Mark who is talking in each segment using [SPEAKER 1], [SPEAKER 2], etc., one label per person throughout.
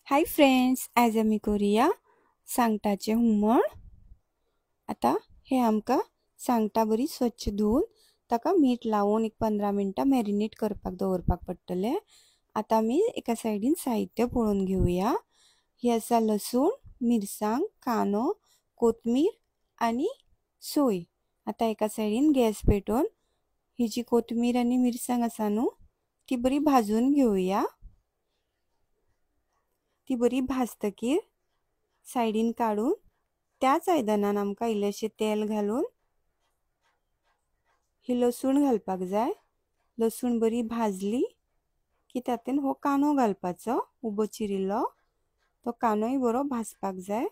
[SPEAKER 1] Hi friends, आज आमी करूया सांगटाचे हुमण। आता हे आमका सांगटा बरी स्वच्छ धुवून ताका मीठ लावून एक 15 मिनटां मॅरिनेट करपाक दवरपाक पडटले। आता आमी एका सायडीन साहित्य पळोवन घेवया। हे आसा लसूण, मिरसांग, कांदो, कोथमीर आणि सोय। आता एका सायडीन गॅस पेटोवन ही जी कोथमीर आणि मिरसांग आसा न्हू ती बरी भाजून घेवया। ती बरी भाजतकीर सायडीन काढून त्याच आयदनान आमकां इल्लेशें तेल घालून ही लसूण घालपाक जाय। लसूण बरी भाजली की तातूंत हो कांदो घालपाचो उबो चिरिल्लो। तो कांदोय बरो भाजपाक जाय।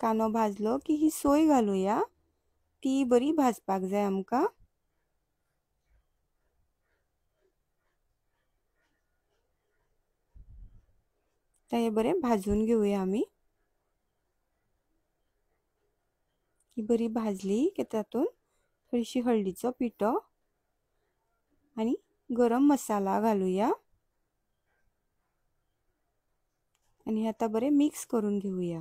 [SPEAKER 1] कांदो भाजलो की ही सोय घालुया, ती बरी भाजपाक जाय आमकां। हे बरें भाजून घेवया आमी। ही बरी भाजली की तातूंत थोडीशी हळदीचो पिठो आणि गरम मसाला घालुया आणि आता बरें मिक्स करून घेवया।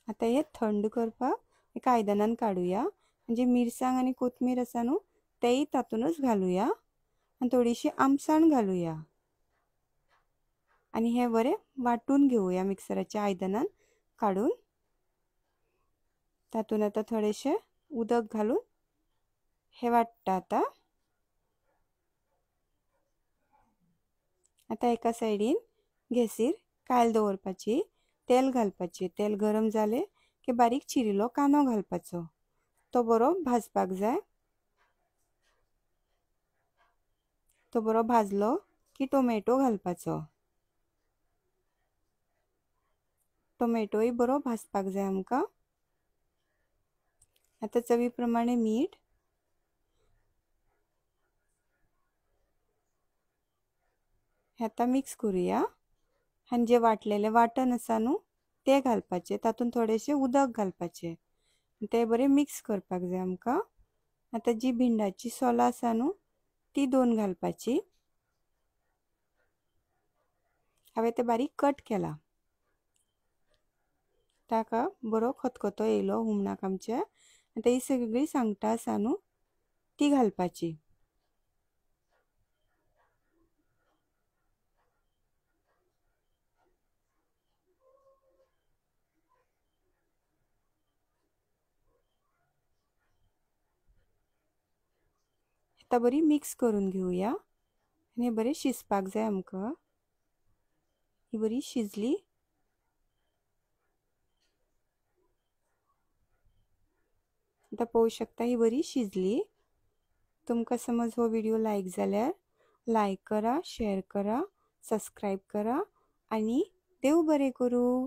[SPEAKER 1] आता हे थंड करपाक एका आयदनान काडुया। म्हणजे मिरसांग आणि कोथमीर आसा न्हू तेय तातूनच घालुया आणि थोडीशी आमसाण घालुया आणि हे बरें वाटून घेवया मिक्सराच्या आयदनान काडून। तातूंत आता थोडेशें उदक घालून हे वाट्टा आता एका सायडीन गॅसीर कायल दवरपाची, तेल घालपाचें। तेल गरम जालें की बारीक चिरिल्लो कांदो घालपाचो। तो बरो भाजपाक जाय। तो बरो भाजलो की टोमॅटो घालपाचो। टोमॅटोय बरो भाजपाक जाय आमकां। आता चवी प्रमाणे मीठ, हे आता मिक्स करूया आनी जे वाटलेले वाटण आसा न्हू ते घालपाचे। तातूंत थोडेशें उदक घालपाचें, ते बरें मिक्स करपाक जाय आमकां। आता जी भिंडाची सोलां आसा न्हू ती 2 घालपाची। हांवें ते बारीक कट केला। ताका बरो खतखतो येयलो हुमणाक आमच्या। आता ही सगळी सांगटां आसा न्हू ती घालपाची। आता बरी मिक्स करून घेवया आनी हे बरें शिजपाक जाय आमकां। ही बरी शिजली। आता पळोवंक शकता ही बरी शिजली। तुमकां समज हो व्हिडिओ लायक जाल्यार लायक करा, शेअर करा, सबस्क्रायब करा आणि देव बरें करूं।